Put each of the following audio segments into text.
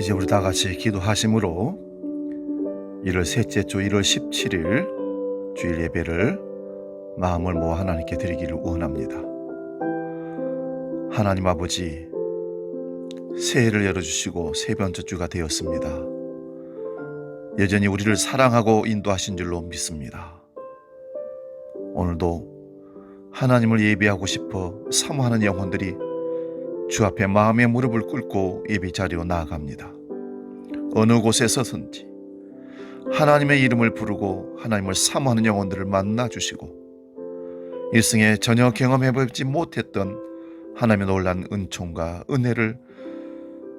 이제 우리 다 같이 기도하심으로 1월 셋째 주 1월 17일 주일 예배를 마음을 모아 하나님께 드리기를 원합니다. 하나님 아버지, 새해를 열어주시고 세 번째 주가 되었습니다. 여전히 우리를 사랑하고 인도하신 줄로 믿습니다. 오늘도 하나님을 예배하고 싶어 사모하는 영혼들이 주 앞에 마음의 무릎을 꿇고 예배 자리로 나아갑니다. 어느 곳에 서든지 하나님의 이름을 부르고 하나님을 사모하는 영혼들을 만나 주시고 일생에 전혀 경험해보지 못했던 하나님의 놀란 은총과 은혜를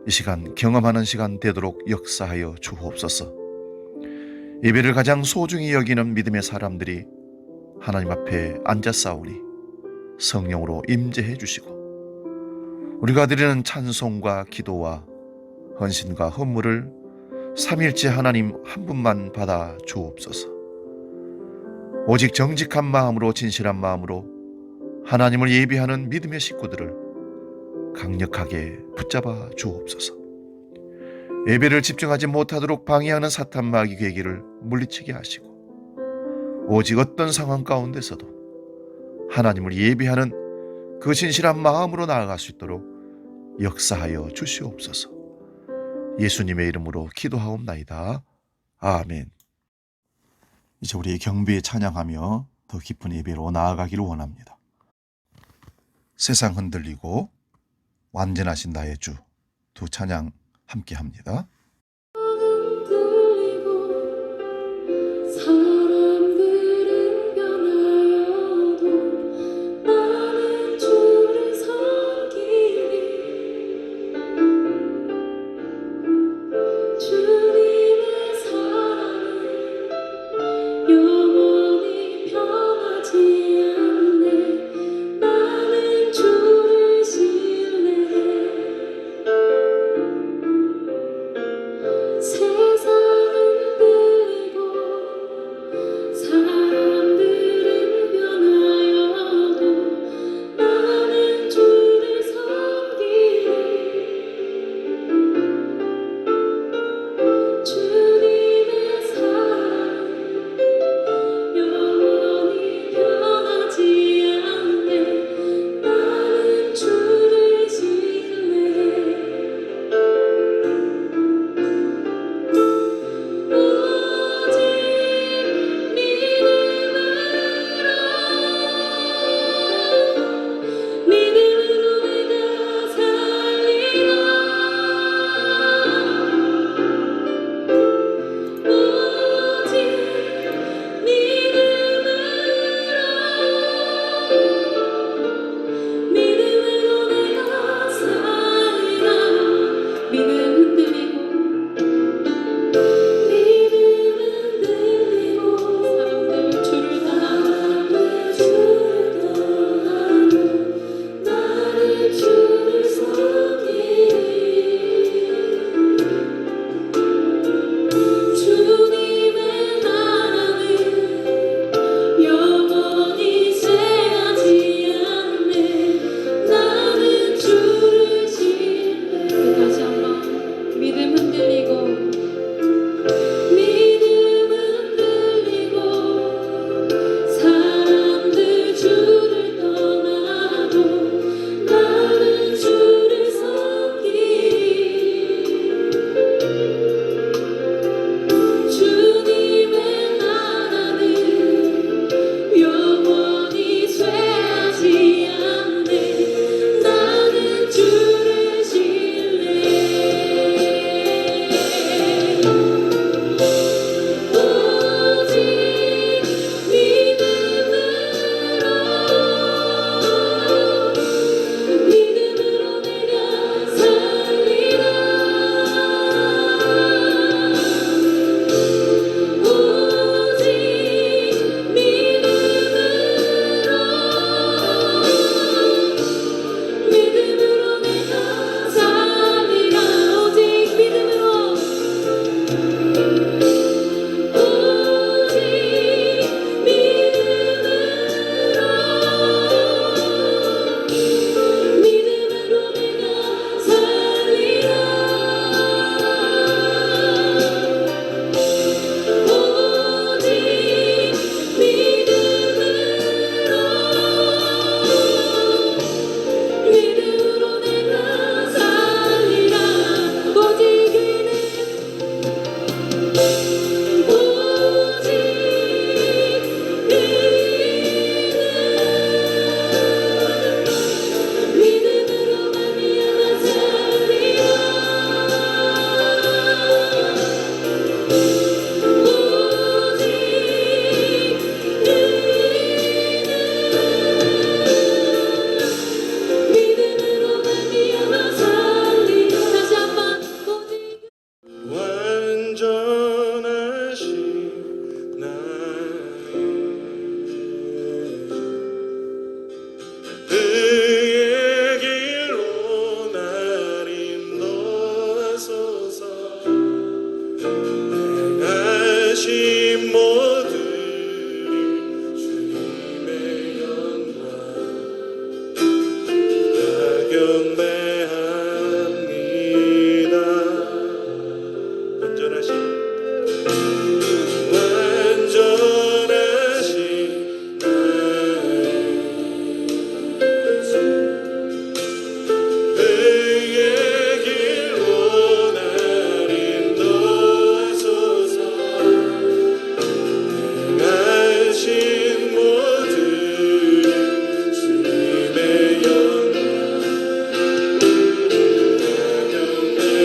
이 시간 경험하는 시간 되도록 역사하여 주옵소서. 예배를 가장 소중히 여기는 믿음의 사람들이 하나님 앞에 앉아싸우니 성령으로 임재해 주시고 우리가 드리는 찬송과 기도와 헌신과 헌물을 삼일째 하나님 한 분만 받아 주옵소서. 오직 정직한 마음으로 진실한 마음으로 하나님을 예배하는 믿음의 식구들을 강력하게 붙잡아 주옵소서. 예배를 집중하지 못하도록 방해하는 사탄 마귀 괴기를 물리치게 하시고 오직 어떤 상황 가운데서도 하나님을 예배하는 그 진실한 마음으로 나아갈 수 있도록 역사하여 주시옵소서. 예수님의 이름으로 기도하옵나이다. 아멘. 이제 우리 경배에 찬양하며 더 깊은 예배로 나아가기를 원합니다. 세상 흔들리고 완전하신 나의 주, 두 찬양 함께 합니다. 행하신 모든 주님의 영광 다 경배합니다. 완전하신 의의 길로 날 인도하소서. 행하신 모든 주님의 영광 다 경배합니다.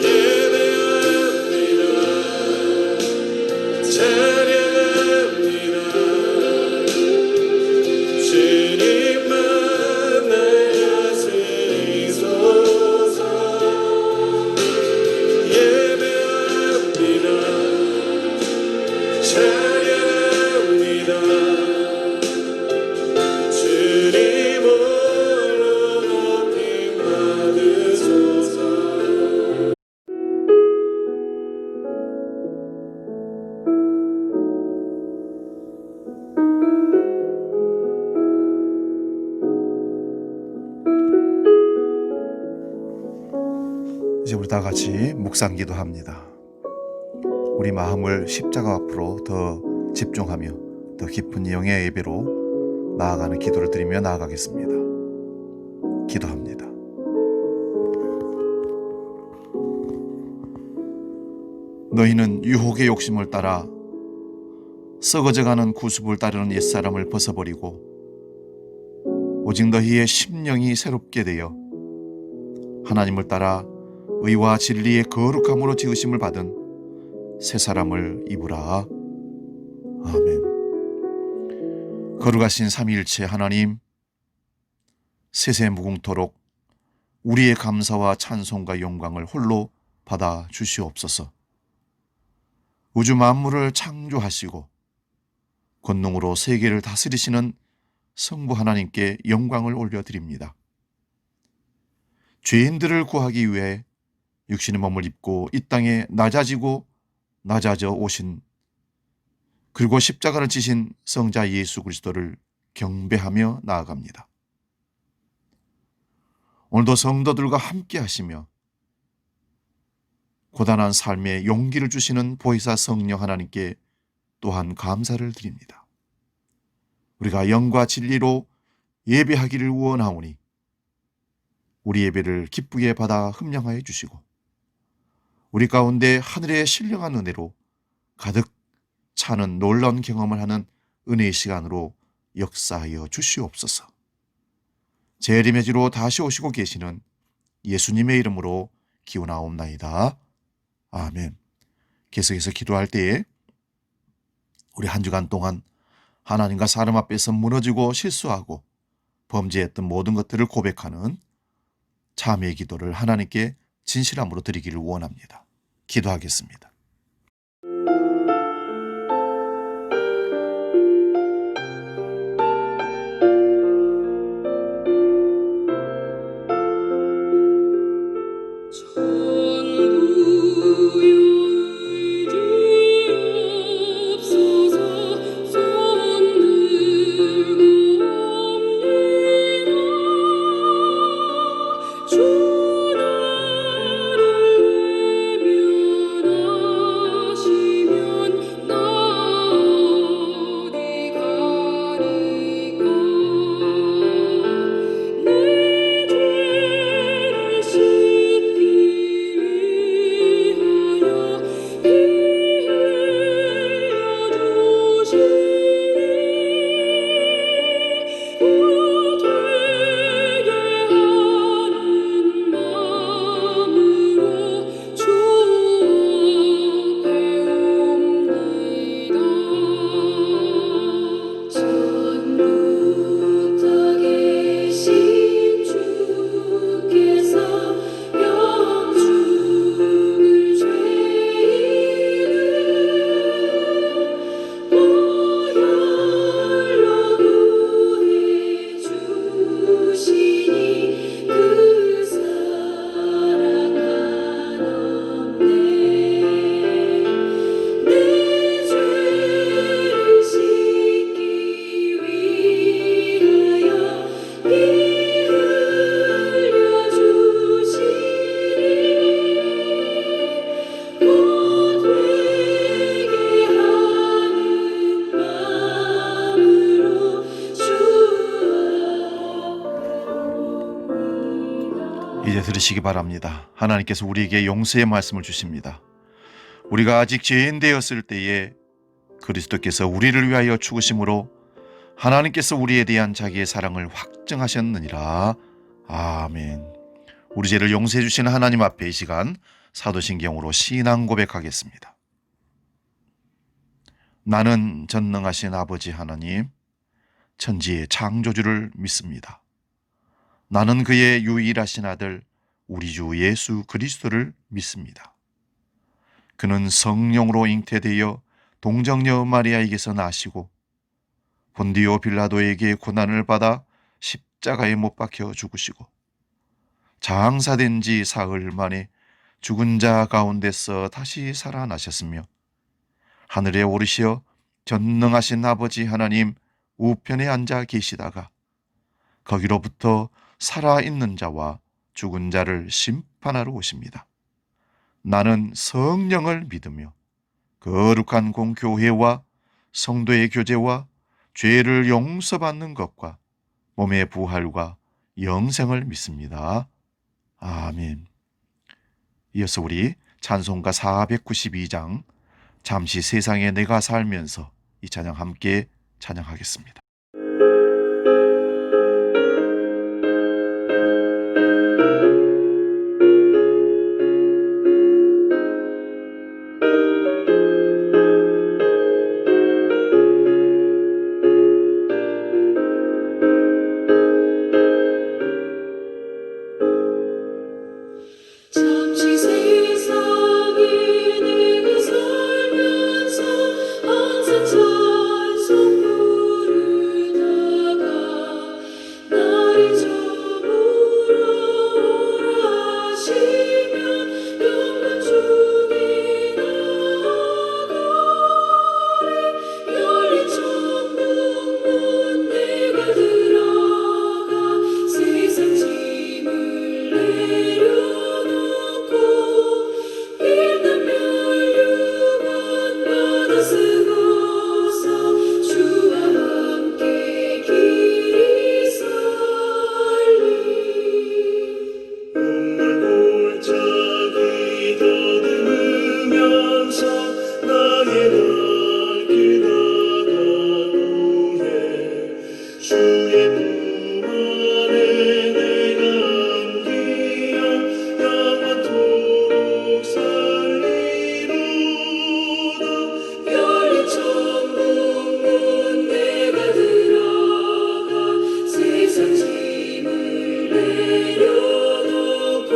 예배합니다. 찬양합니다. 주님만 날 다스리소서. 예배합니다. 찬양합니다. 주님 홀로 높임 받으소서. 이제 우리 다 같이 묵상 기도합니다. 우리 마음을 십자가 앞으로 더 집중하며 더 깊은 영의 예배로 나아가는 기도를 드리며 나아가겠습니다. 기도합니다. 너희는 유혹의 욕심을 따라 썩어져가는 구습을 따르는 옛사람을 벗어버리고 오직 너희의 심령이 새롭게 되어 하나님을 따라 의와 진리의 거룩함으로 지으심을 받은 새 사람을 입으라. 아멘. 거룩하신 삼위일체 하나님, 세세 무궁토록 우리의 감사와 찬송과 영광을 홀로 받아 주시옵소서. 우주 만물을 창조하시고 권능으로 세계를 다스리시는 성부 하나님께 영광을 올려드립니다. 죄인들을 구하기 위해 육신의 몸을 입고 이 땅에 낮아지고 낮아져 오신, 그리고 십자가를 지신 성자 예수 그리스도를 경배하며 나아갑니다. 오늘도 성도들과 함께 하시며 고단한 삶에 용기를 주시는 보혜사 성령 하나님께 또한 감사를 드립니다. 우리가 영과 진리로 예배하기를 원하오니 우리 예배를 기쁘게 받아 흠량하여 주시고 우리 가운데 하늘의 신령한 은혜로 가득 차는 놀라운 경험을 하는 은혜의 시간으로 역사하여 주시옵소서. 재림의 지로 다시 오시고 계시는 예수님의 이름으로 기원하옵나이다. 아멘. 계속해서 기도할 때에 우리 한 주간 동안 하나님과 사람 앞에서 무너지고 실수하고 범죄했던 모든 것들을 고백하는 참회의 기도를 하나님께 진실함으로 드리기를 원합니다. 기도하겠습니다. 주 나를 외면하 들으시기 바랍니다. 하나님께서 우리에게 용서의 말씀을 주십니다. 우리가 아직 죄인 되었을 때에 그리스도께서 우리를 위하여 죽으심으로 하나님께서 우리에 대한 자기의 사랑을 확증하셨느니라. 아멘. 우리 죄를 용서해 주시는 하나님 앞에 이 시간 사도신경으로 신앙 고백하겠습니다. 나는 전능하신 아버지 하나님, 천지의 창조주를 믿습니다. 나는 그의 유일하신 아들 우리 주 예수 그리스도를 믿습니다. 그는 성령으로 잉태되어 동정녀 마리아에게서 나시고 본디오 빌라도에게 고난을 받아 십자가에 못 박혀 죽으시고 장사된 지 사흘 만에 죽은 자 가운데서 다시 살아나셨으며 하늘에 오르시어 전능하신 아버지 하나님 우편에 앉아 계시다가 거기로부터 살아있는 자와 죽은 자를 심판하러 오십니다. 나는 성령을 믿으며 거룩한 공교회와 성도의 교제와 죄를 용서받는 것과 몸의 부활과 영생을 믿습니다. 아멘. 이어서 우리 찬송가 492장 잠시 세상에 내가 살면서 이 찬양 함께 찬양하겠습니다. 잠시 세상에 내가 살면서 항상 찬송 부르다가 날이 저물어 오라 하시면 영원 중에 나아가리 열린 천국문 내가 들어가 세상 짐을 내려놓고 빛나며 유번 받아 쓰고서 주와 함께 길이 살리 눈물 골짜기 더듬으면서 나의 날길 나가노에 주의 품 안에 내가 안기어 영원토록 살리로다 열린 천국문 내가 들어가 세상 짐을 내려놓고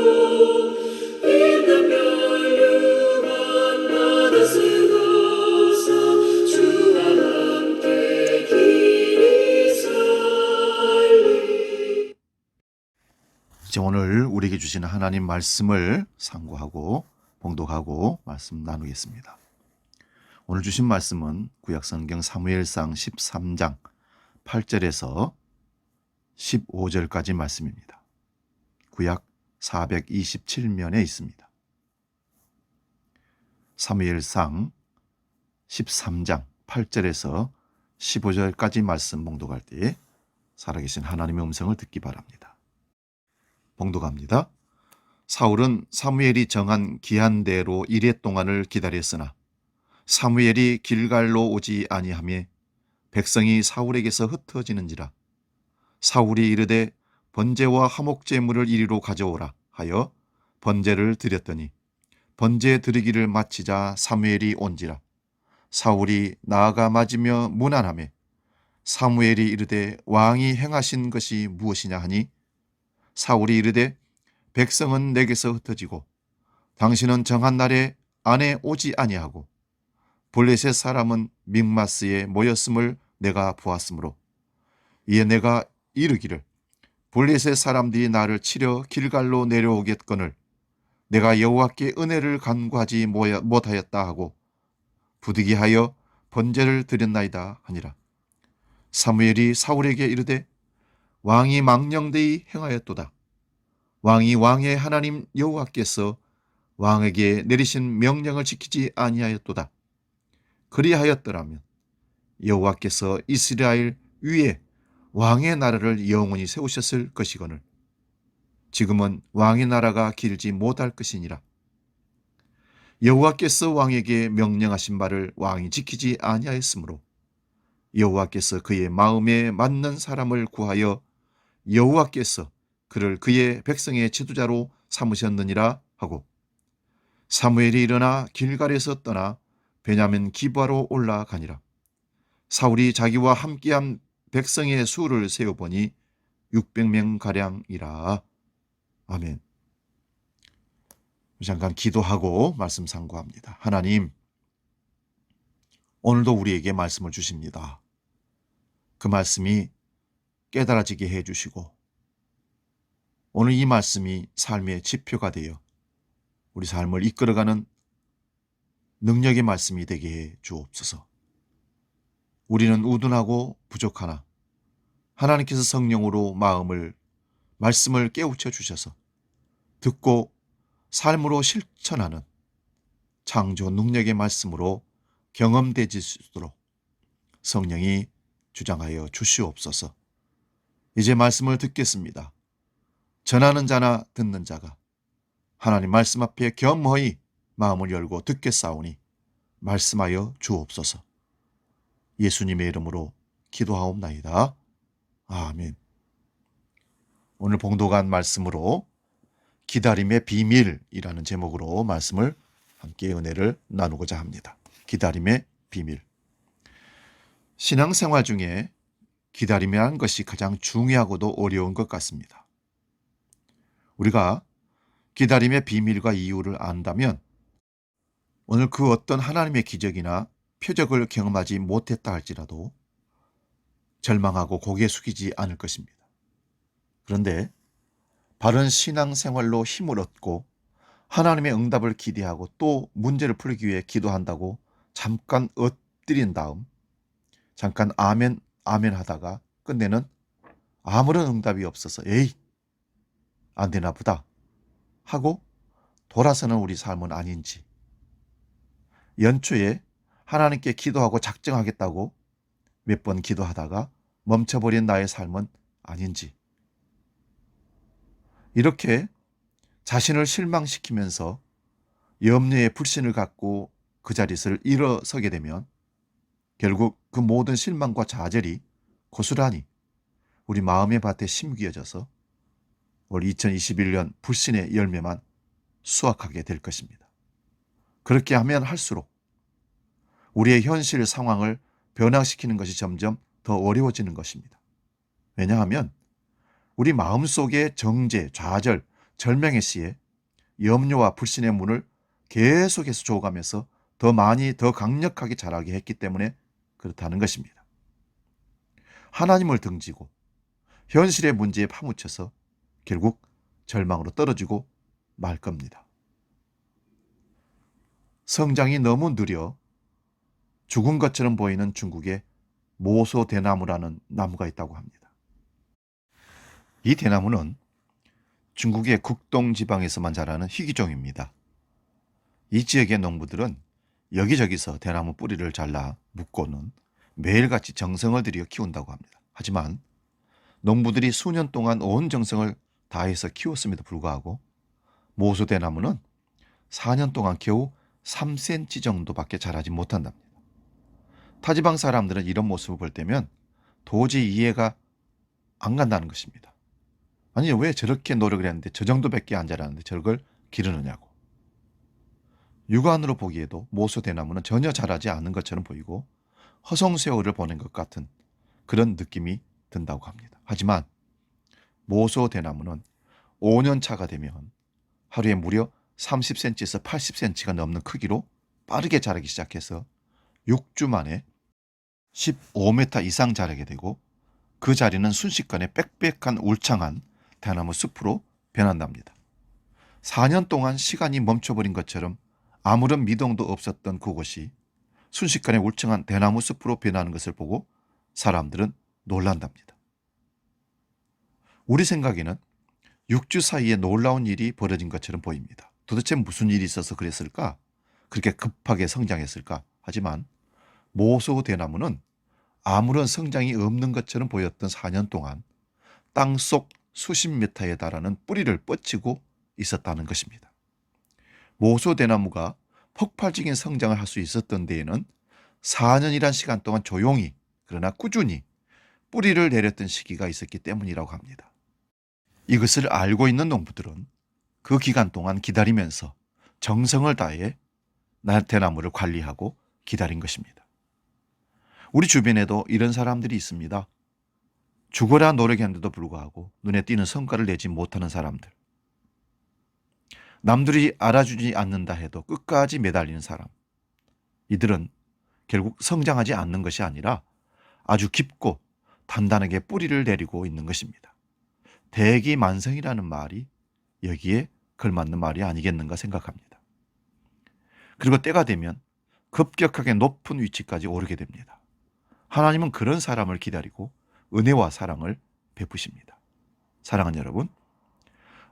빛나며 유번 받아 쓰고서 주와 함께 길이 살리. 이제 오늘 우리에게 주시는 하나님 말씀을 상고하고 봉독하고 말씀 나누겠습니다. 오늘 주신 말씀은 구약성경 사무엘상 13장 8절에서 15절까지 말씀입니다. 구약 427면에 있습니다. 사무엘상 13장 8절에서 15절까지 말씀 봉독할 때 살아계신 하나님의 음성을 듣기 바랍니다. 봉독합니다. 사울은 사무엘이 정한 기한대로 이레 동안을 기다렸으나 사무엘이 길갈로 오지 아니하며 백성이 사울에게서 흩어지는지라 사울이 이르되 번제와 화목제물을 이리로 가져오라 하여 번제를 드렸더니 번제 드리기를 마치자 사무엘이 온지라 사울이 나아가 맞으며 문안하며 사무엘이 이르되 왕이 행하신 것이 무엇이냐 하니 사울이 이르되 백성은 내게서 흩어지고 당신은 정한 날에 안에 오지 아니하고 블레셋 사람은 믹마스에 모였음을 내가 보았으므로 이에 내가 이르기를 블레셋 사람들이 나를 치려 길갈로 내려오겠거늘 내가 여호와께 은혜를 간구하지 못하였다 하고 부득이하여 번제를 드렸나이다 하니라. 사무엘이 사울에게 이르되 왕이 망령되이 행하였도다. 왕이 왕의 하나님 여호와께서 왕에게 내리신 명령을 지키지 아니하였도다. 그리하였더라면 여호와께서 이스라엘 위에 왕의 나라를 영원히 세우셨을 것이거늘 지금은 왕의 나라가 길지 못할 것이니라. 여호와께서 왕에게 명령하신 바를 왕이 지키지 아니하였으므로 여호와께서 그의 마음에 맞는 사람을 구하여 여호와께서 그를 그의 백성의 지도자로 삼으셨느니라 하고, 사무엘이 일어나 길갈에서 떠나 베냐민 기브아로 올라가니라. 사울이 자기와 함께한 백성의 수를 세어보니 600명 가량이라. 아멘. 잠깐 기도하고 말씀 상고합니다. 하나님, 오늘도 우리에게 말씀을 주십니다. 그 말씀이 깨달아지게 해주시고 오늘 이 말씀이 삶의 지표가 되어 우리 삶을 이끌어가는 능력의 말씀이 되게 해 주옵소서. 우리는 우둔하고 부족하나 하나님께서 성령으로 말씀을 깨우쳐 주셔서 듣고 삶으로 실천하는 창조 능력의 말씀으로 경험되질 수 있도록 성령이 주장하여 주시옵소서. 이제 말씀을 듣겠습니다. 전하는 자나 듣는 자가 하나님 말씀 앞에 겸허히 마음을 열고 듣겠사오니 말씀하여 주옵소서. 예수님의 이름으로 기도하옵나이다. 아멘. 오늘 봉독한 말씀으로 기다림의 비밀이라는 제목으로 말씀을 함께 은혜를 나누고자 합니다. 기다림의 비밀. 신앙생활 중에 기다림이라는 것이 가장 중요하고도 어려운 것 같습니다. 우리가 기다림의 비밀과 이유를 안다면 오늘 그 어떤 하나님의 기적이나 표적을 경험하지 못했다 할지라도 절망하고 고개 숙이지 않을 것입니다. 그런데 바른 신앙생활로 힘을 얻고 하나님의 응답을 기대하고 또 문제를 풀기 위해 기도한다고 잠깐 엎드린 다음 잠깐 아멘 아멘 하다가 끝내는 아무런 응답이 없어서 에이 안 되나 보다 하고 돌아서는 우리 삶은 아닌지, 연초에 하나님께 기도하고 작정하겠다고 몇 번 기도하다가 멈춰버린 나의 삶은 아닌지, 이렇게 자신을 실망시키면서 염려의 불신을 갖고 그 자리에서 일어서게 되면 결국 그 모든 실망과 좌절이 고스란히 우리 마음의 밭에 심기어져서 올 2021년 불신의 열매만 수확하게 될 것입니다. 그렇게 하면 할수록 우리의 현실 상황을 변화시키는 것이 점점 더 어려워지는 것입니다. 왜냐하면 우리 마음속의 정죄, 좌절, 절망의 시에 염려와 불신의 문을 계속해서 조어가면서 더 많이 더 강력하게 자라게 했기 때문에 그렇다는 것입니다. 하나님을 등지고 현실의 문제에 파묻혀서 결국 절망으로 떨어지고 말 겁니다. 성장이 너무 느려 죽은 것처럼 보이는 중국의 모소 대나무라는 나무가 있다고 합니다. 이 대나무는 중국의 국동 지방에서만 자라는 희귀종입니다. 이 지역의 농부들은 여기저기서 대나무 뿌리를 잘라 묶고는 매일같이 정성을 들여 키운다고 합니다. 하지만 농부들이 수년 동안 온 정성을 다해서 키웠음에도 불구하고 모소 대나무는 4년 동안 겨우 3cm 정도밖에 자라지 못한답니다. 타지방 사람들은 이런 모습을 볼 때면 도저히 이해가 안 간다는 것입니다. 아니 왜 저렇게 노력을 했는데 저 정도밖에 안 자라는데 저걸 기르느냐고. 육안으로 보기에도 모소 대나무는 전혀 자라지 않은 것처럼 보이고 허송세월을 보낸 것 같은 그런 느낌이 든다고 합니다. 하지만 모소 대나무는 5년 차가 되면 하루에 무려 30cm에서 80cm가 넘는 크기로 빠르게 자라기 시작해서 6주 만에 15m 이상 자라게 되고 그 자리는 순식간에 빽빽한 울창한 대나무 숲으로 변한답니다. 4년 동안 시간이 멈춰버린 것처럼 아무런 미동도 없었던 그곳이 순식간에 울창한 대나무 숲으로 변하는 것을 보고 사람들은 놀란답니다. 우리 생각에는 6주 사이에 놀라운 일이 벌어진 것처럼 보입니다. 도대체 무슨 일이 있어서 그랬을까? 그렇게 급하게 성장했을까? 하지만 모소 대나무는 아무런 성장이 없는 것처럼 보였던 4년 동안 땅속 수십 미터에 달하는 뿌리를 뻗치고 있었다는 것입니다. 모소대나무가 폭발적인 성장을 할 수 있었던 데에는 4년이란 시간 동안 조용히 그러나 꾸준히 뿌리를 내렸던 시기가 있었기 때문이라고 합니다. 이것을 알고 있는 농부들은 그 기간 동안 기다리면서 정성을 다해 대나무를 관리하고 기다린 것입니다. 우리 주변에도 이런 사람들이 있습니다. 죽어라 노력했는데도 불구하고 눈에 띄는 성과를 내지 못하는 사람들. 남들이 알아주지 않는다 해도 끝까지 매달리는 사람. 이들은 결국 성장하지 않는 것이 아니라 아주 깊고 단단하게 뿌리를 내리고 있는 것입니다. 대기만성이라는 말이 여기에 걸맞는 말이 아니겠는가 생각합니다. 그리고 때가 되면 급격하게 높은 위치까지 오르게 됩니다. 하나님은 그런 사람을 기다리고 은혜와 사랑을 베푸십니다. 사랑하는 여러분,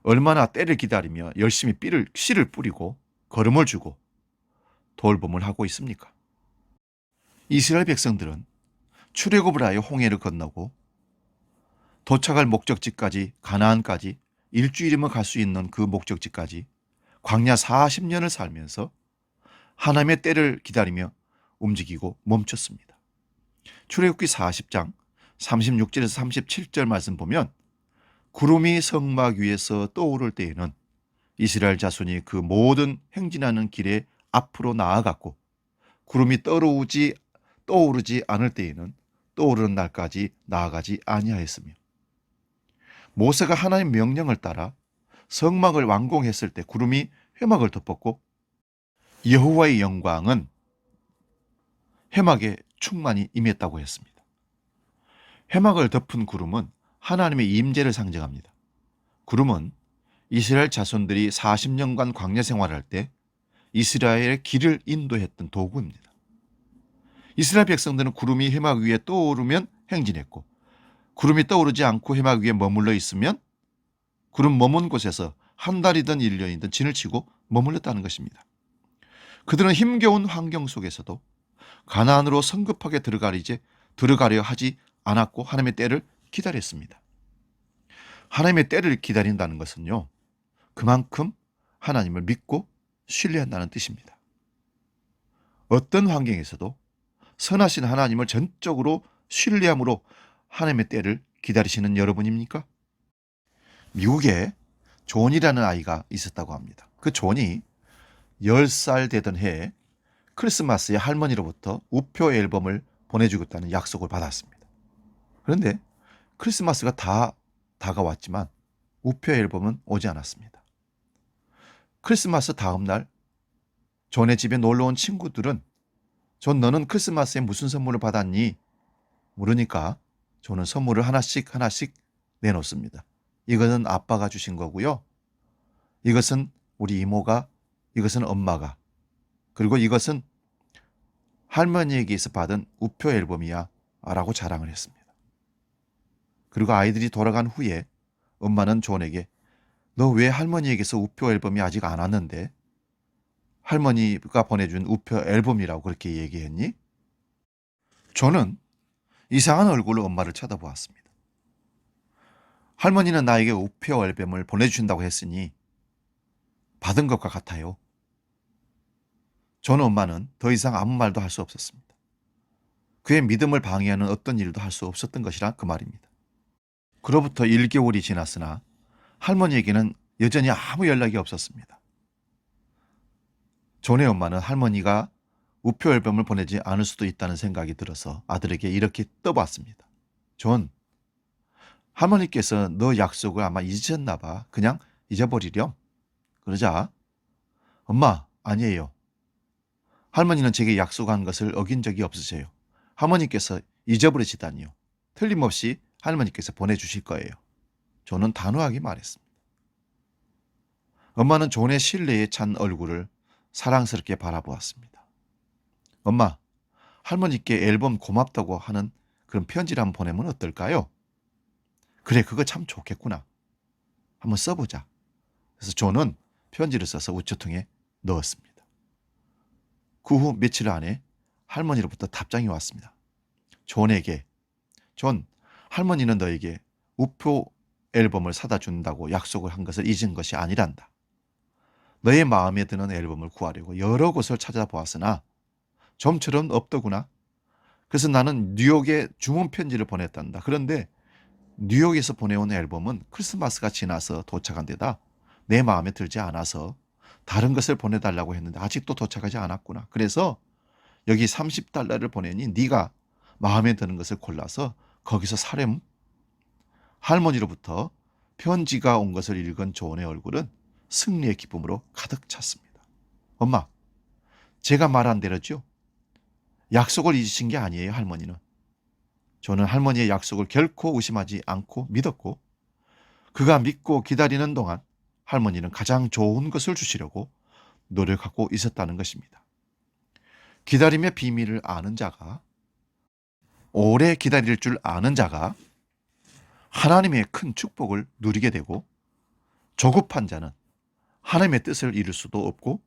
얼마나 때를 기다리며 열심히 씨를 뿌리고 걸음을 주고 돌봄을 하고 있습니까? 이스라엘 백성들은 출애굽을 하여 홍해를 건너고 도착할 목적지까지 가나안까지 일주일이면 갈 수 있는 그 목적지까지 광야 40년을 살면서 하나님의 때를 기다리며 움직이고 멈췄습니다. 출애굽기 40장 36절에서 37절 말씀 보면 구름이 성막 위에서 떠오를 때에는 이스라엘 자손이 그 모든 행진하는 길에 앞으로 나아갔고 구름이 떠오르지 않을 때에는 떠오르는 날까지 나아가지 아니하였으며 모세가 하나님의 명령을 따라 성막을 완공했을 때 구름이 회막을 덮었고 여호와의 영광은 회막에 충만히 임했다고 했습니다. 회막을 덮은 구름은 하나님의 임재를 상징합니다. 구름은 이스라엘 자손들이 40년간 광야 생활할 때 이스라엘의 길을 인도했던 도구입니다. 이스라엘 백성들은 구름이 회막 위에 떠오르면 행진했고 구름이 떠오르지 않고 회막 위에 머물러 있으면 구름 머문 곳에서 한 달이든 1년이든 진을 치고 머물렀다는 것입니다. 그들은 힘겨운 환경 속에서도 가나안으로 성급하게 들어가려 하지 않았고 하나님의 때를 기다렸습니다. 하나님의 때를 기다린다는 것은요, 그만큼 하나님을 믿고 신뢰한다는 뜻입니다. 어떤 환경에서도 선하신 하나님을 전적으로 신뢰함으로 하나님의 때를 기다리시는 여러분입니까? 미국에 존이라는 아이가 있었다고 합니다. 그 존이 10살 되던 해에 크리스마스에 할머니로부터 우표 앨범을 보내주겠다는 약속을 받았습니다. 그런데 크리스마스가 다 다가왔지만 우표 앨범은 오지 않았습니다. 크리스마스 다음 날 존의 집에 놀러온 친구들은 존, 너는 크리스마스에 무슨 선물을 받았니? 물으니까 존은 선물을 하나씩 내놓습니다. 이것은 아빠가 주신 거고요. 이것은 우리 이모가, 이것은 엄마가, 그리고 이것은 할머니에게서 받은 우표 앨범이야 라고 자랑을 했습니다. 그리고 아이들이 돌아간 후에 엄마는 존에게 너 왜 할머니에게서 우표 앨범이 아직 안 왔는데 할머니가 보내준 우표 앨범이라고 그렇게 얘기했니? 존은 이상한 얼굴로 엄마를 쳐다보았습니다. 할머니는 나에게 우표 앨범을 보내주신다고 했으니 받은 것과 같아요. 존 엄마는 더 이상 아무 말도 할 수 없었습니다. 그의 믿음을 방해하는 어떤 일도 할 수 없었던 것이라 그 말입니다. 그로부터 1개월이 지났으나 할머니에게는 여전히 아무 연락이 없었습니다. 존의 엄마는 할머니가 우표 앨범을 보내지 않을 수도 있다는 생각이 들어서 아들에게 이렇게 떠봤습니다. 존, 할머니께서 너 약속을 아마 잊으셨나 봐. 그냥 잊어버리렴. 그러자 엄마, 아니에요. 할머니는 제게 약속한 것을 어긴 적이 없으세요. 할머니께서 잊어버리시다니요. 틀림없이 할머니께서 보내주실 거예요. 존은 단호하게 말했습니다. 엄마는 존의 신뢰에 찬 얼굴을 사랑스럽게 바라보았습니다. 엄마, 할머니께 앨범 고맙다고 하는 그런 편지를 한번 보내면 어떨까요? 그래, 그거 참 좋겠구나. 한번 써보자. 그래서 존은 편지를 써서 우체통에 넣었습니다. 그 후 며칠 안에 할머니로부터 답장이 왔습니다. 존에게, 존, 할머니는 너에게 우표 앨범을 사다 준다고 약속을 한 것을 잊은 것이 아니란다. 너의 마음에 드는 앨범을 구하려고 여러 곳을 찾아보았으나 좀처럼 없더구나. 그래서 나는 뉴욕에 주문 편지를 보냈단다. 그런데 뉴욕에서 보내온 앨범은 크리스마스가 지나서 도착한 데다 내 마음에 들지 않아서 다른 것을 보내달라고 했는데 아직도 도착하지 않았구나. 그래서 여기 $30를 보내니 네가 마음에 드는 것을 골라서 거기서 사렴. 할머니로부터 편지가 온 것을 읽은 존의 얼굴은 승리의 기쁨으로 가득 찼습니다. 엄마, 제가 말한 대로죠. 약속을 잊으신 게 아니에요, 할머니는. 저는 할머니의 약속을 결코 의심하지 않고 믿었고 그가 믿고 기다리는 동안 할머니는 가장 좋은 것을 주시려고 노력하고 있었다는 것입니다. 기다림의 비밀을 아는 자가, 오래 기다릴 줄 아는 자가 하나님의 큰 축복을 누리게 되고 조급한 자는 하나님의 뜻을 이룰 수도 없고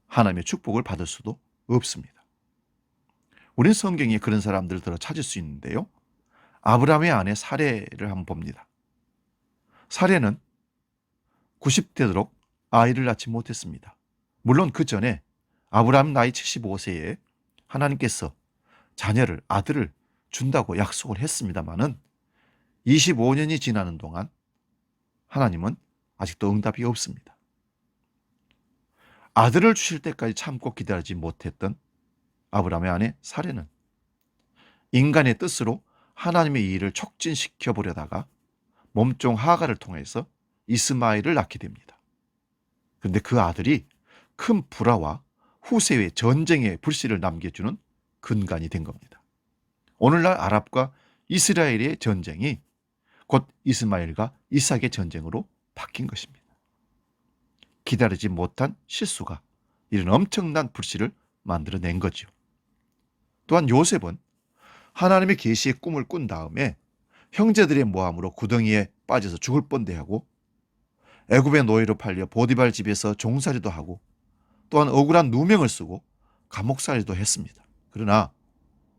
하나님의 축복을 받을 수도 없습니다. 우린 성경에 그런 사람들을 들어 찾을 수 있는데요. 아브라함의 아내 사레를 한번 봅니다. 사레는 90대도록 아이를 낳지 못했습니다. 물론 그 전에 아브라함 나이 75세에 하나님께서 자녀를, 아들을 준다고 약속을 했습니다마는 25년이 지나는 동안 하나님은 아직도 응답이 없습니다. 아들을 주실 때까지 참고 기다리지 못했던 아브라함의 아내 사레는 인간의 뜻으로 하나님의 일을 촉진시켜 보려다가 몸종 하가를 통해서 이스마엘을 낳게 됩니다. 그런데 그 아들이 큰 불화와 후세의 전쟁의 불씨를 남겨주는 근간이 된 겁니다. 오늘날 아랍과 이스라엘의 전쟁이 곧 이스마엘과 이삭의 전쟁으로 바뀐 것입니다. 기다리지 못한 실수가 이런 엄청난 불씨를 만들어낸 거죠. 또한 요셉은 하나님의 계시의 꿈을 꾼 다음에 형제들의 모함으로 구덩이에 빠져서 죽을 뻔대하고 애굽의 노예로 팔려 보디발 집에서 종살이도 하고 또한 억울한 누명을 쓰고 감옥살이도 했습니다. 그러나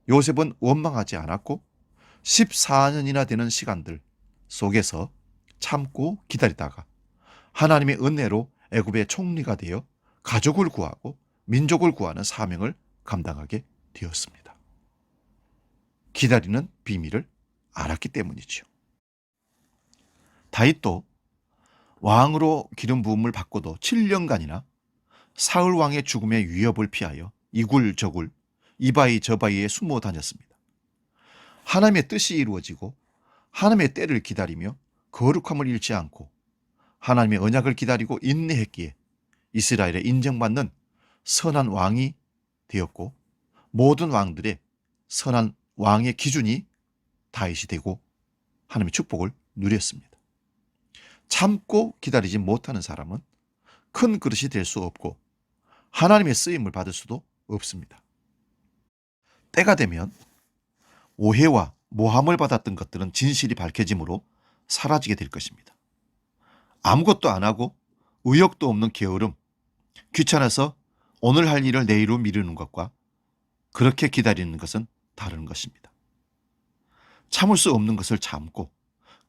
요셉은 원망하지 않았고 14년이나 되는 시간들 속에서 참고 기다리다가 하나님의 은혜로 애굽의 총리가 되어 가족을 구하고 민족을 구하는 사명을 감당하게 되었습니다. 기다리는 비밀을 알았기 때문이죠. 다윗도 왕으로 기름 부음을 받고도 7년간이나 사울 왕의 죽음의 위협을 피하여 이굴저굴 이바이 저바이에 숨어 다녔습니다. 하나님의 뜻이 이루어지고 하나님의 때를 기다리며 거룩함을 잃지 않고 하나님의 언약을 기다리고 인내했기에 이스라엘에 인정받는 선한 왕이 되었고 모든 왕들의 선한 왕의 기준이 다윗이 되고 하나님의 축복을 누렸습니다. 참고 기다리지 못하는 사람은 큰 그릇이 될 수 없고 하나님의 쓰임을 받을 수도 없습니다. 때가 되면 오해와 모함을 받았던 것들은 진실이 밝혀지므로 사라지게 될 것입니다. 아무것도 안 하고 의욕도 없는 게으름, 귀찮아서 오늘 할 일을 내일로 미루는 것과 그렇게 기다리는 것은 다른 것입니다. 참을 수 없는 것을 참고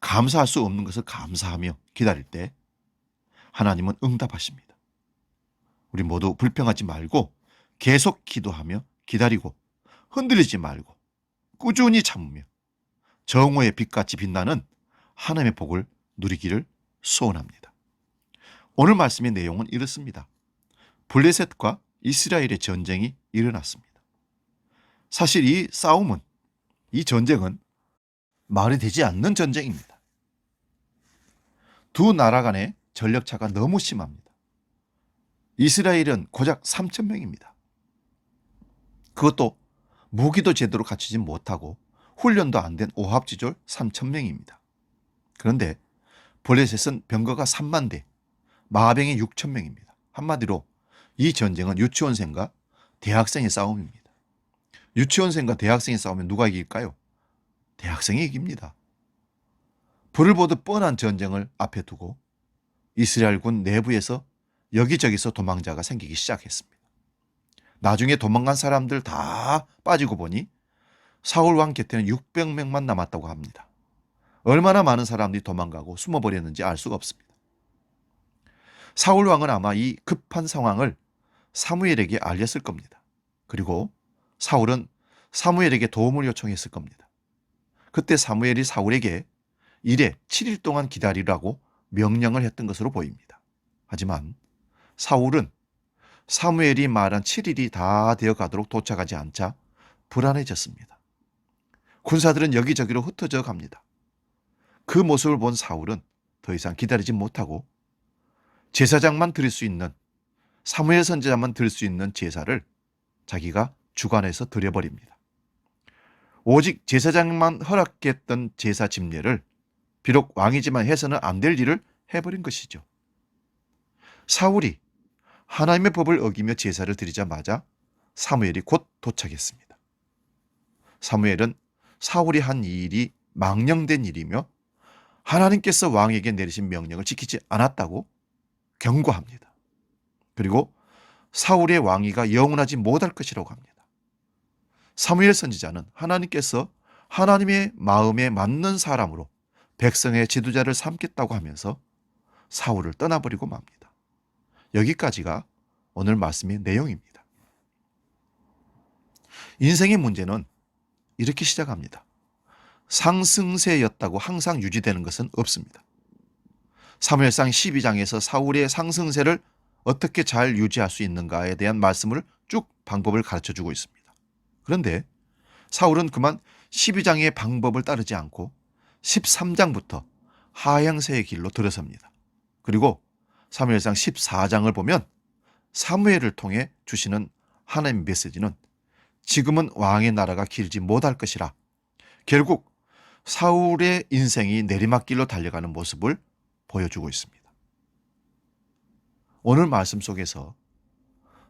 감사할 수 없는 것을 감사하며 기다릴 때 하나님은 응답하십니다. 우리 모두 불평하지 말고 계속 기도하며 기다리고 흔들리지 말고 꾸준히 참으며 정오의 빛같이 빛나는 하나님의 복을 누리기를 소원합니다. 오늘 말씀의 내용은 이렇습니다. 블레셋과 이스라엘의 전쟁이 일어났습니다. 사실 이 싸움은, 이 전쟁은 말이 되지 않는 전쟁입니다. 두 나라 간의 전력차가 너무 심합니다. 이스라엘은 고작 3,000명입니다. 그것도 무기도 제대로 갖추지 못하고 훈련도 안 된 오합지졸 3,000명입니다. 그런데 블레셋은 병거가 3만 대, 마병이 6,000명입니다. 한마디로 이 전쟁은 유치원생과 대학생의 싸움입니다. 유치원생과 대학생이 싸우면 누가 이길까요? 대학생이 이깁니다. 불을 보듯 뻔한 전쟁을 앞에 두고 이스라엘군 내부에서 여기저기서 도망자가 생기기 시작했습니다. 나중에 도망간 사람들 다 빠지고 보니 사울 왕 곁에는 600명만 남았다고 합니다. 얼마나 많은 사람들이 도망가고 숨어버렸는지 알 수가 없습니다. 사울 왕은 아마 이 급한 상황을 사무엘에게 알렸을 겁니다. 그리고 사울은 사무엘에게 도움을 요청했을 겁니다. 그때 사무엘이 사울에게 이래 7일 동안 기다리라고 명령을 했던 것으로 보입니다. 하지만 사울은 사무엘이 말한 7일이 다 되어 가도록 도착하지 않자 불안해졌습니다. 군사들은 여기저기로 흩어져 갑니다. 그 모습을 본 사울은 더 이상 기다리지 못하고 제사장만 드릴 수 있는, 사무엘 선지자만 드릴 수 있는 제사를 자기가 주관해서 드려버립니다. 오직 제사장만 허락했던 제사 집례를 비록 왕이지만 해서는 안 될 일을 해버린 것이죠. 사울이 하나님의 법을 어기며 제사를 드리자마자 사무엘이 곧 도착했습니다. 사무엘은 사울이 한 이 일이 망령된 일이며 하나님께서 왕에게 내리신 명령을 지키지 않았다고 경고합니다. 그리고 사울의 왕위가 영원하지 못할 것이라고 합니다. 사무엘 선지자는 하나님께서 하나님의 마음에 맞는 사람으로 백성의 지도자를 삼겠다고 하면서 사울을 떠나버리고 맙니다. 여기까지가 오늘 말씀의 내용입니다. 인생의 문제는 이렇게 시작합니다. 상승세였다고 항상 유지되는 것은 없습니다. 사무엘상 12장에서 사울의 상승세를 어떻게 잘 유지할 수 있는가에 대한 말씀을 쭉 방법을 가르쳐주고 있습니다. 그런데 사울은 그만 12장의 방법을 따르지 않고 13장부터 하향세의 길로 들어섭니다. 그리고 사무엘상 14장을 보면 사무엘을 통해 주시는 하나님의 메시지는 지금은 왕의 나라가 길지 못할 것이라, 결국 사울의 인생이 내리막길로 달려가는 모습을 보여주고 있습니다. 오늘 말씀 속에서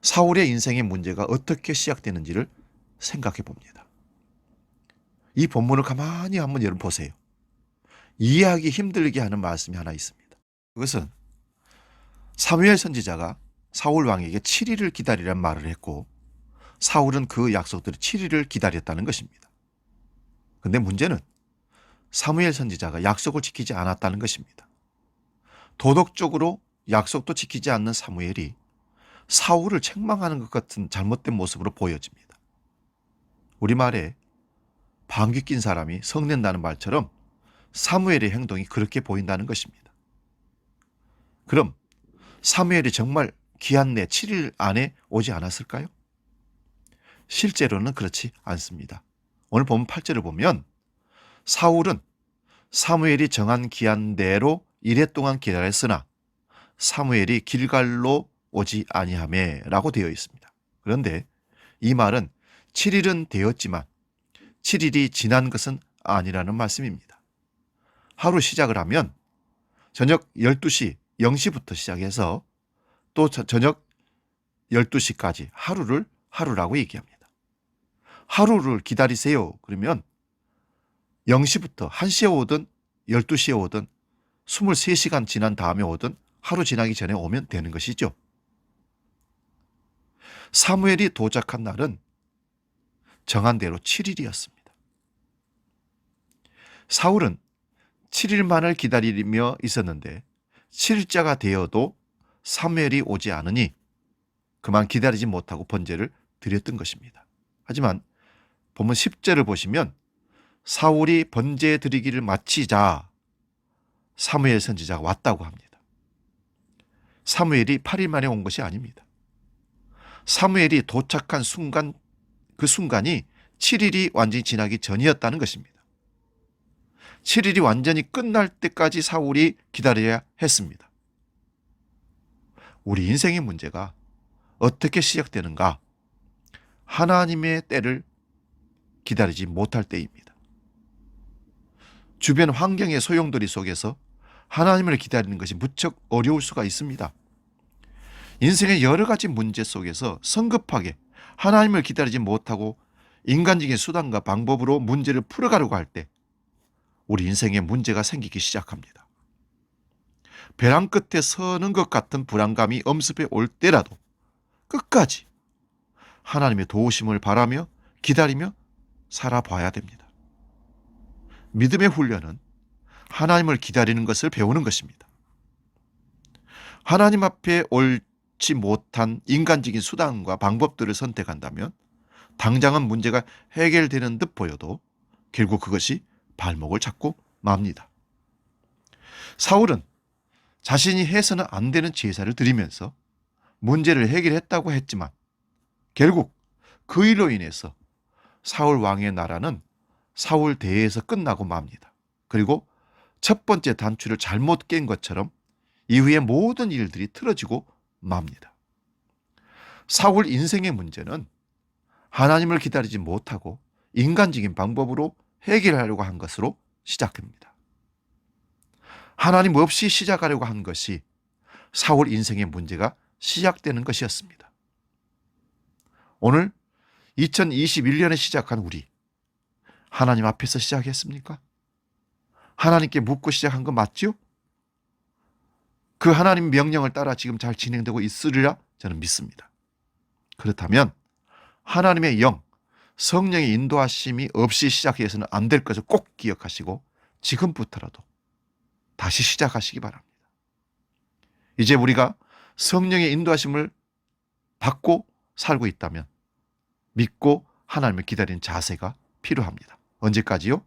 사울의 인생의 문제가 어떻게 시작되는지를 생각해 봅니다. 이 본문을 가만히 한번 여러분 보세요. 이해하기 힘들게 하는 말씀이 하나 있습니다. 그것은 사무엘 선지자가 사울 왕에게 7일을 기다리라는 말을 했고 사울은 그 약속대로 7일을 기다렸다는 것입니다. 그런데 문제는 사무엘 선지자가 약속을 지키지 않았다는 것입니다. 도덕적으로 약속도 지키지 않는 사무엘이 사울을 책망하는 것 같은 잘못된 모습으로 보여집니다. 우리말에 방귀 낀 사람이 성낸다는 말처럼 사무엘의 행동이 그렇게 보인다는 것입니다. 그럼 사무엘이 정말 기한 내 7일 안에 오지 않았을까요? 실제로는 그렇지 않습니다. 오늘 보면 8절을 보면 사울은 사무엘이 정한 기한 내로 이래 동안 기다렸으나 사무엘이 길갈로 오지 아니하매라고 되어 있습니다. 그런데 이 말은 7일은 되었지만 7일이 지난 것은 아니라는 말씀입니다. 하루 시작을 하면 저녁 12시 0시부터 시작해서 또 저녁 12시까지 하루를 하루라고 얘기합니다. 하루를 기다리세요. 그러면 0시부터 1시에 오든 12시에 오든 23시간 지난 다음에 오든 하루 지나기 전에 오면 되는 것이죠. 사무엘이 도착한 날은 정한 대로 7일이었습니다. 사울은 7일만을 기다리며 있었는데 7일자가 되어도 사무엘이 오지 않으니 그만 기다리지 못하고 번제를 드렸던 것입니다. 하지만 본문 10절을 보시면 사울이 번제 드리기를 마치자 사무엘 선지자가 왔다고 합니다. 사무엘이 8일 만에 온 것이 아닙니다. 사무엘이 도착한 순간, 그 순간이 7일이 완전히 지나기 전이었다는 것입니다. 7일이 완전히 끝날 때까지 사울이 기다려야 했습니다. 우리 인생의 문제가 어떻게 시작되는가? 하나님의 때를 기다리지 못할 때입니다. 주변 환경의 소용돌이 속에서 하나님을 기다리는 것이 무척 어려울 수가 있습니다. 인생의 여러 가지 문제 속에서 성급하게 하나님을 기다리지 못하고 인간적인 수단과 방법으로 문제를 풀어가려고 할 때 우리 인생에 문제가 생기기 시작합니다. 벼랑 끝에 서는 것 같은 불안감이 엄습해 올 때라도 끝까지 하나님의 도우심을 바라며 기다리며 살아봐야 됩니다. 믿음의 훈련은 하나님을 기다리는 것을 배우는 것입니다. 하나님 앞에 옳지 못한 인간적인 수단과 방법들을 선택한다면 당장은 문제가 해결되는 듯 보여도 결국 그것이 발목을 잡고 맙니다. 사울은 자신이 해서는 안 되는 제사를 드리면서 문제를 해결했다고 했지만 결국 그 일로 인해서 사울 왕의 나라는 사울 대에서 끝나고 맙니다. 그리고 첫 번째 단추를 잘못 깬 것처럼 이후의 모든 일들이 틀어지고 맙니다. 사울 인생의 문제는 하나님을 기다리지 못하고 인간적인 방법으로 해결하려고 한 것으로 시작됩니다. 하나님 없이 시작하려고 한 것이 사울 인생의 문제가 시작되는 것이었습니다. 오늘 2021년에 시작한 우리, 하나님 앞에서 시작했습니까? 하나님께 묻고 시작한 거 맞죠? 그 하나님 명령을 따라 지금 잘 진행되고 있으리라 저는 믿습니다. 그렇다면 하나님의 영, 성령의 인도하심이 없이 시작해서는 안 될 것을 꼭 기억하시고 지금부터라도 다시 시작하시기 바랍니다. 이제 우리가 성령의 인도하심을 받고 살고 있다면 믿고 하나님을 기다리는 자세가 필요합니다. 언제까지요?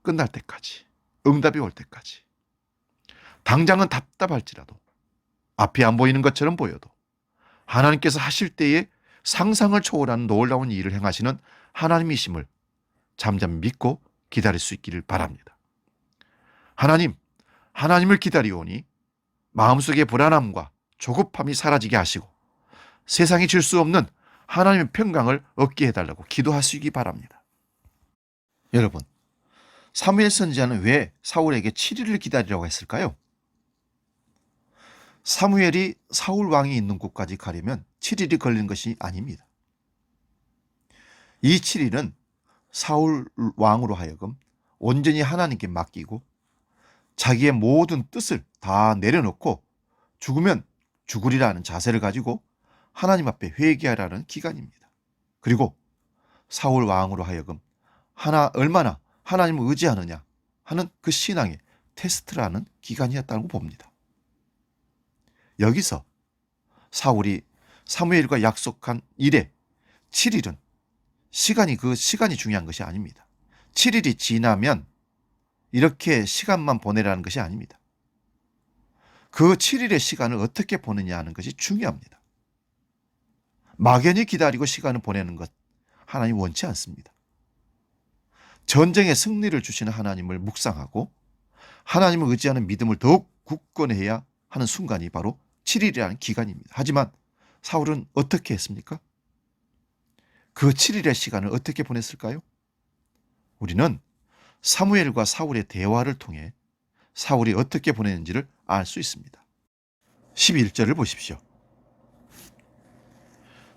끝날 때까지, 응답이 올 때까지. 당장은 답답할지라도 앞이 안 보이는 것처럼 보여도 하나님께서 하실 때에 상상을 초월하는 놀라운 일을 행하시는 하나님이심을 잠잠히 믿고 기다릴 수 있기를 바랍니다. 하나님을 기다리오니 마음속의 불안함과 조급함이 사라지게 하시고 세상이 줄 수 없는 하나님의 평강을 얻게 해달라고 기도하시기 바랍니다. 여러분, 사무엘 선지자는 왜 사울에게 7일을 기다리라고 했을까요? 사무엘이 사울 왕이 있는 곳까지 가려면 7일이 걸리는 것이 아닙니다. 이 7일은 사울 왕으로 하여금 온전히 하나님께 맡기고 자기의 모든 뜻을 다 내려놓고 죽으면 죽으리라는 자세를 가지고 하나님 앞에 회개하라는 기간입니다. 그리고 사울 왕으로 하여금 얼마나 하나님을 의지하느냐 하는 그 신앙의 테스트라는 기간이었다고 봅니다. 여기서 사울이 사무엘과 약속한 일에 7일은 그 시간이 중요한 것이 아닙니다. 7일이 지나면 이렇게 시간만 보내라는 것이 아닙니다. 그 7일의 시간을 어떻게 보느냐 하는 것이 중요합니다. 막연히 기다리고 시간을 보내는 것 하나님 원치 않습니다. 전쟁의 승리를 주시는 하나님을 묵상하고 하나님을 의지하는 믿음을 더욱 굳건해야 하는 순간이 바로 7일이라는 기간입니다. 하지만 사울은 어떻게 했습니까? 그 7일의 시간을 어떻게 보냈을까요? 우리는 사무엘과 사울의 대화를 통해 사울이 어떻게 보냈는지를 알 수 있습니다. 11절을 보십시오.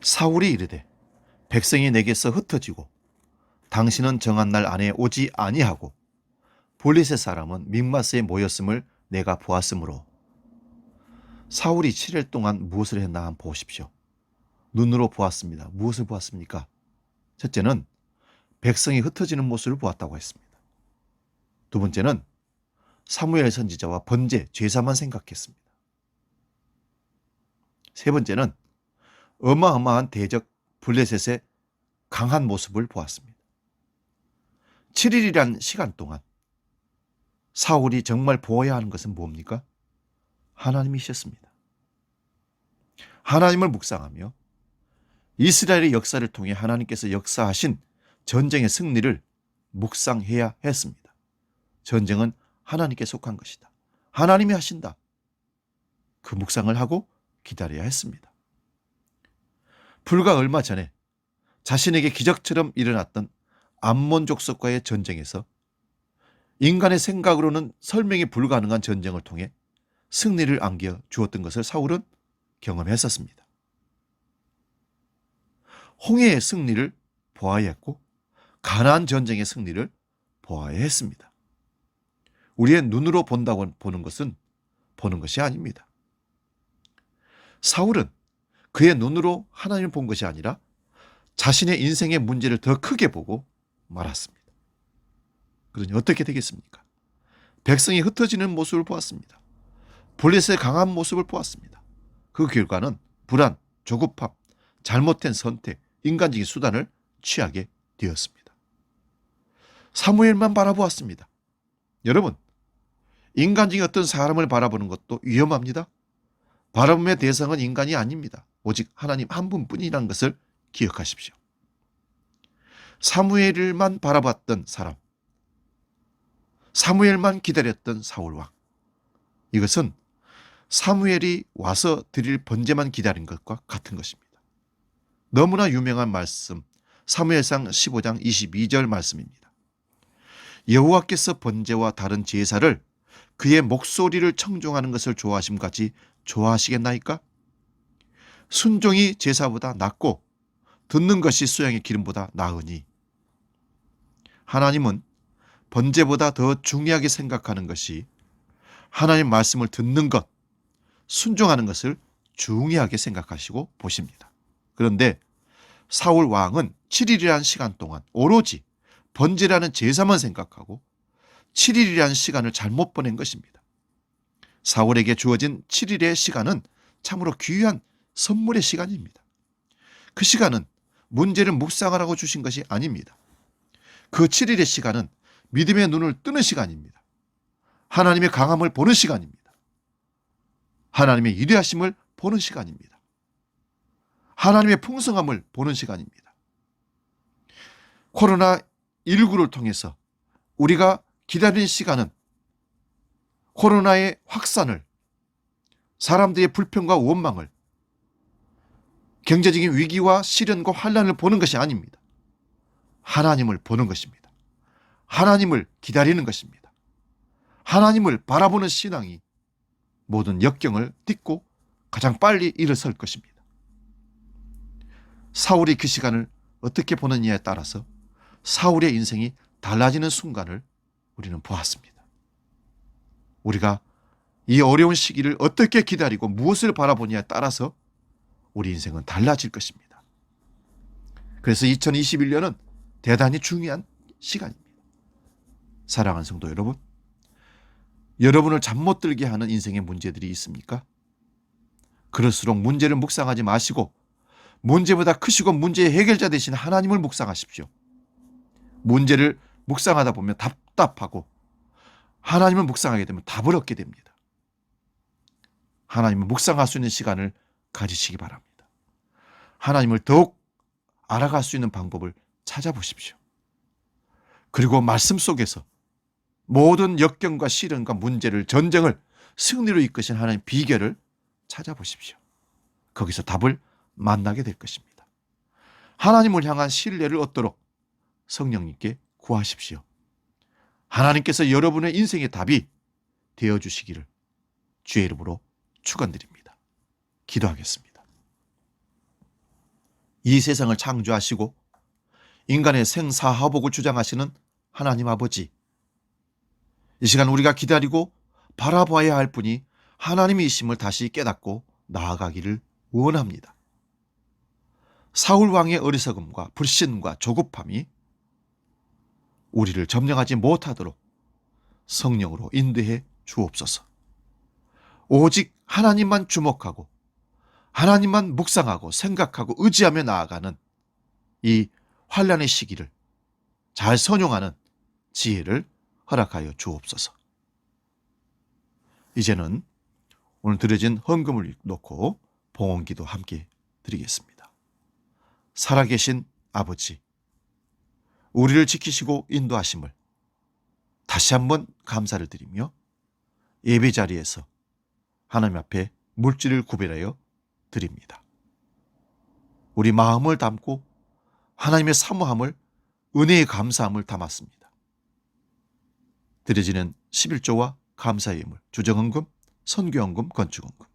사울이 이르되 백성이 내게서 흩어지고 당신은 정한 날 안에 오지 아니하고 블레셋 사람은 mik마스에 모였음을 내가 보았으므로. 사울이 7일 동안 무엇을 했나 한번 보십시오. 눈으로 보았습니다. 무엇을 보았습니까? 첫째는 백성이 흩어지는 모습을 보았다고 했습니다. 두 번째는 사무엘 선지자와 번제, 제사만 생각했습니다. 세 번째는 어마어마한 대적 블레셋의 강한 모습을 보았습니다. 7일이란 시간 동안 사울이 정말 보아야 하는 것은 뭡니까? 하나님이셨습니다. 하나님을 묵상하며 이스라엘의 역사를 통해 하나님께서 역사하신 전쟁의 승리를 묵상해야 했습니다. 전쟁은 하나님께 속한 것이다. 하나님이 하신다. 그 묵상을 하고 기다려야 했습니다. 불과 얼마 전에 자신에게 기적처럼 일어났던 암몬 족속과의 전쟁에서 인간의 생각으로는 설명이 불가능한 전쟁을 통해 승리를 안겨 주었던 것을 사울은 경험했었습니다. 홍해의 승리를 보아야 했고 가나안 전쟁의 승리를 보아야 했습니다. 우리의 눈으로 본다고 보는 것은 보는 것이 아닙니다. 사울은 그의 눈으로 하나님을 본 것이 아니라 자신의 인생의 문제를 더 크게 보고 말았습니다. 그러니 어떻게 되겠습니까? 백성이 흩어지는 모습을 보았습니다. 블레셋의 강한 모습을 보았습니다. 그 결과는 불안, 조급함, 잘못된 선택, 인간적인 수단을 취하게 되었습니다. 사무엘만 바라보았습니다. 여러분, 인간적인 어떤 사람을 바라보는 것도 위험합니다. 바라봄의 대상은 인간이 아닙니다. 오직 하나님 한 분뿐이라는 것을 기억하십시오. 사무엘만 바라봤던 사람, 사무엘만 기다렸던 사울왕, 이것은 사무엘이 와서 드릴 번제만 기다린 것과 같은 것입니다. 너무나 유명한 말씀, 사무엘상 15장 22절 말씀입니다. 여호와께서 번제와 다른 제사를 그의 목소리를 청종하는 것을 좋아하심같이 좋아하시겠나이까? 순종이 제사보다 낫고 듣는 것이 수양의 기름보다 나으니. 하나님은 번제보다 더 중요하게 생각하는 것이 하나님 말씀을 듣는 것, 순종하는 것을 중요하게 생각하시고 보십니다. 그런데 사울 왕은 7일이라는 시간 동안 오로지 번제라는 제사만 생각하고 7일이라는 시간을 잘못 보낸 것입니다. 사울에게 주어진 7일의 시간은 참으로 귀한 선물의 시간입니다. 그 시간은 문제를 묵상하라고 주신 것이 아닙니다. 그 7일의 시간은 믿음의 눈을 뜨는 시간입니다. 하나님의 강함을 보는 시간입니다. 하나님의 위대하심을 보는 시간입니다. 하나님의 풍성함을 보는 시간입니다. 코로나19를 통해서 우리가 기다리는 시간은 코로나의 확산을, 사람들의 불평과 원망을, 경제적인 위기와 시련과 환난을 보는 것이 아닙니다. 하나님을 보는 것입니다. 하나님을 기다리는 것입니다. 하나님을 바라보는 신앙이 모든 역경을 딛고 가장 빨리 일어설 것입니다. 사울이 그 시간을 어떻게 보느냐에 따라서 사울의 인생이 달라지는 순간을 우리는 보았습니다. 우리가 이 어려운 시기를 어떻게 기다리고 무엇을 바라보냐에 따라서 우리 인생은 달라질 것입니다. 그래서 2021년은 대단히 중요한 시간입니다. 사랑하는 성도 여러분, 여러분을 잠 못 들게 하는 인생의 문제들이 있습니까? 그럴수록 문제를 묵상하지 마시고 문제보다 크시고 문제의 해결자 되신 하나님을 묵상하십시오. 문제를 묵상하다 보면 답답하고 하나님을 묵상하게 되면 답을 얻게 됩니다. 하나님을 묵상할 수 있는 시간을 가지시기 바랍니다. 하나님을 더욱 알아갈 수 있는 방법을 찾아보십시오. 그리고 말씀 속에서 모든 역경과 시련과 문제를, 전쟁을 승리로 이끄신 하나님 비결을 찾아보십시오. 거기서 답을 만나게 될 것입니다. 하나님을 향한 신뢰를 얻도록 성령님께 구하십시오. 하나님께서 여러분의 인생의 답이 되어주시기를 주의 이름으로 축원드립니다. 기도하겠습니다. 이 세상을 창조하시고 인간의 생사화복을 주장하시는 하나님 아버지, 이 시간 우리가 기다리고 바라봐야 할 분이 하나님이심을 다시 깨닫고 나아가기를 원합니다. 사울 왕의 어리석음과 불신과 조급함이 우리를 점령하지 못하도록 성령으로 인도해 주옵소서. 오직 하나님만 주목하고 하나님만 묵상하고 생각하고 의지하며 나아가는 이 환난의 시기를 잘 선용하는 지혜를 허락하여 주옵소서. 이제는 오늘 드려진 헌금을 놓고 봉헌기도 함께 드리겠습니다. 살아계신 아버지, 우리를 지키시고 인도하심을 다시 한번 감사를 드리며 예배 자리에서 하나님 앞에 물질을 구별하여 드립니다. 우리 마음을 담고 하나님의 사모함을, 은혜의 감사함을 담았습니다. 드려지는 11조와 감사의 예물, 주정헌금, 선교헌금, 건축헌금,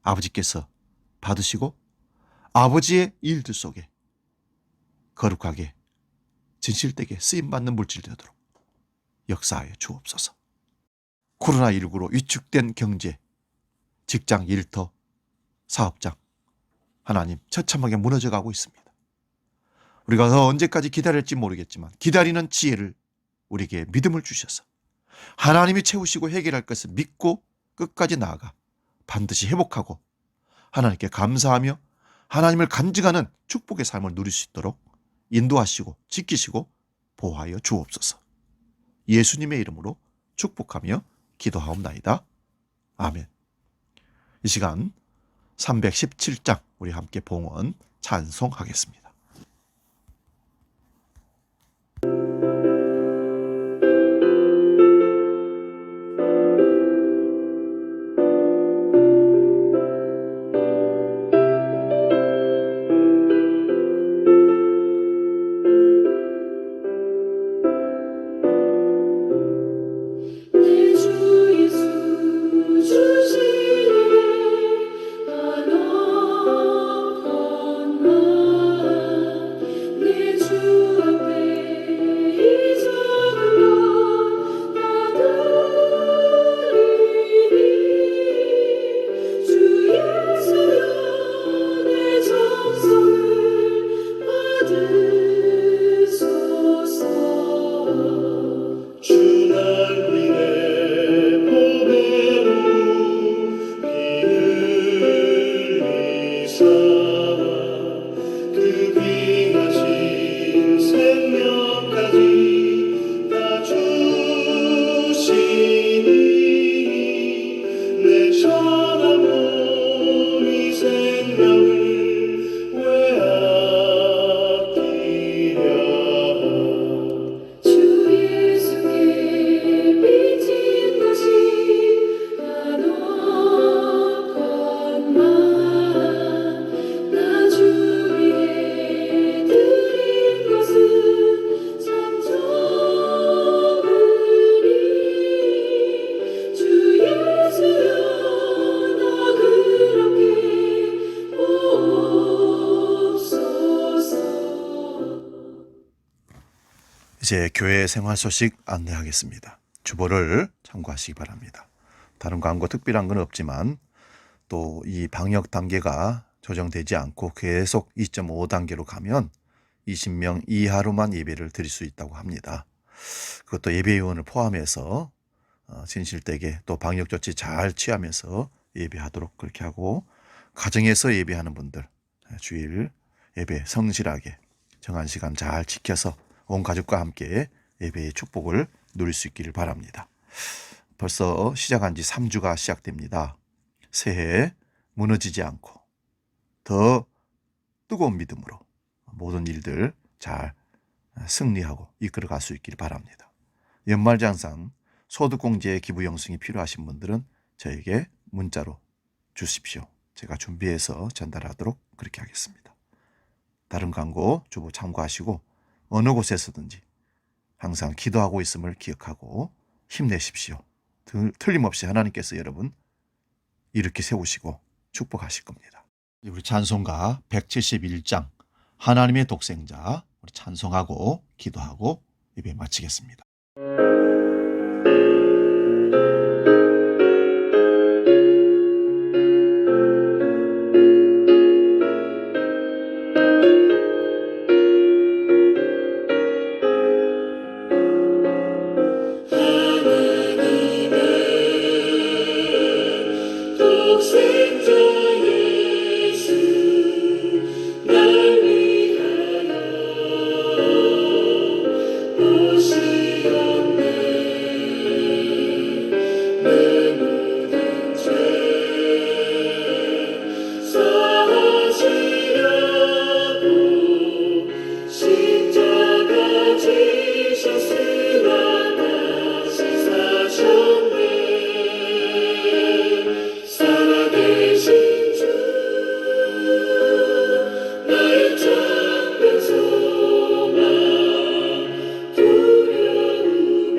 아버지께서 받으시고 아버지의 일들 속에 거룩하게 진실되게 쓰임받는 물질 되도록 역사하여 주옵소서. 코로나19로 위축된 경제, 직장 일터, 사업장, 하나님 처참하게 무너져가고 있습니다. 우리가 더 언제까지 기다릴지 모르겠지만 기다리는 지혜를 우리에게 믿음을 주셔서 하나님이 채우시고 해결할 것을 믿고 끝까지 나아가 반드시 회복하고 하나님께 감사하며 하나님을 간증하는 축복의 삶을 누릴 수 있도록 인도하시고 지키시고 보호하여 주옵소서. 예수님의 이름으로 축복하며 기도하옵나이다. 아멘. 이 시간 317장 우리 함께 봉헌 찬송하겠습니다. 내 주 예수 주시네 한없건만 내 주 앞에 이 작은 것 나들이니 주 예수여 내 정성을 받으소서. 주 날 위해 보배로 피 흘리사 그 귀하신 생명까지 다 주시니 내 천한 몸이 생명을 왜 아끼랴. 주 예수께 빚진 것이 한없건만 나 주 위해 드린 것은 참 적으니 주 예수여 나 그렇게 보옵소서. 이제 교회 생활 소식 안내하겠습니다. 주보를 참고하시기 바랍니다. 다른 광고 특별한 건 없지만 또 이 방역 단계가 조정되지 않고 계속 2.5단계로 가면 20명 이하로만 예배를 드릴 수 있다고 합니다. 그것도 예배위원을 포함해서 진실되게 또 방역 조치 잘 취하면서 예배하도록 그렇게 하고, 가정에서 예배하는 분들 주일 예배 성실하게 정한 시간 잘 지켜서 온 가족과 함께 예배의 축복을 누릴 수 있기를 바랍니다. 벌써 시작한 지 3주가 시작됩니다. 새해 무너지지 않고 더 뜨거운 믿음으로 모든 일들 잘 승리하고 이끌어갈 수 있기를 바랍니다. 연말장상 소득공제 기부 영수증이 필요하신 분들은 저에게 문자로 주십시오. 제가 준비해서 전달하도록 그렇게 하겠습니다. 다른 광고 주보 참고하시고 어느 곳에서든지 항상 기도하고 있음을 기억하고 힘내십시오. 틀림없이 하나님께서 여러분 이렇게 세우시고 축복하실 겁니다. 우리 찬송가 171장 하나님의 독생자 우리 찬송하고 기도하고 예배 마치겠습니다. 독생자 예수 날 위하여 오시었네. 내 모든 죄 사하시려고 십자가 지셨으나 다시 사셨네. 살아계신 주 나의 작은 소망 두려움이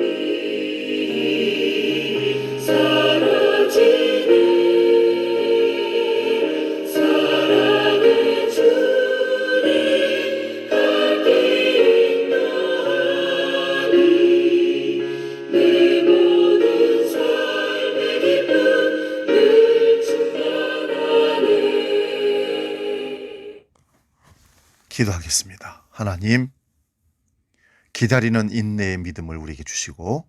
사라지네. 사랑의 주님 갈 길 인도하니 내 모든 삶의 기쁨 늘 충만하네. 기도하겠습니다. 하나님, 기다리는 인내의 믿음을 우리에게 주시고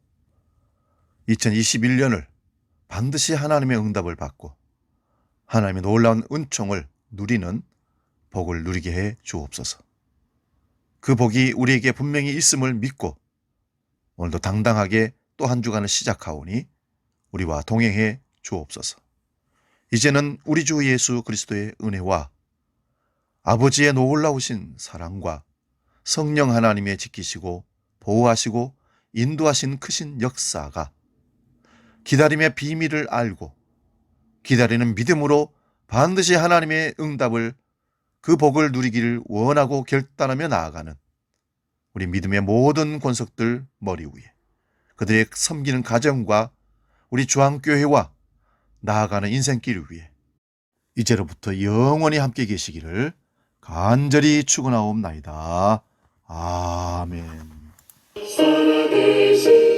2021년을 반드시 하나님의 응답을 받고 하나님의 놀라운 은총을 누리는 복을 누리게 해 주옵소서. 그 복이 우리에게 분명히 있음을 믿고 오늘도 당당하게 또 한 주간을 시작하오니 우리와 동행해 주옵소서. 이제는 우리 주 예수 그리스도의 은혜와 아버지의 놀라우신 사랑과 성령 하나님의 지키시고 보호하시고 인도하신 크신 역사가 기다림의 비밀을 알고 기다리는 믿음으로 반드시 하나님의 응답을 그 복을 누리기를 원하고 결단하며 나아가는 우리 믿음의 모든 권속들 머리 위에 그들의 섬기는 가정과 우리 주한교회와 나아가는 인생길 위에 이제로부터 영원히 함께 계시기를 간절히 축원하옵나이다. 아멘. 살아계신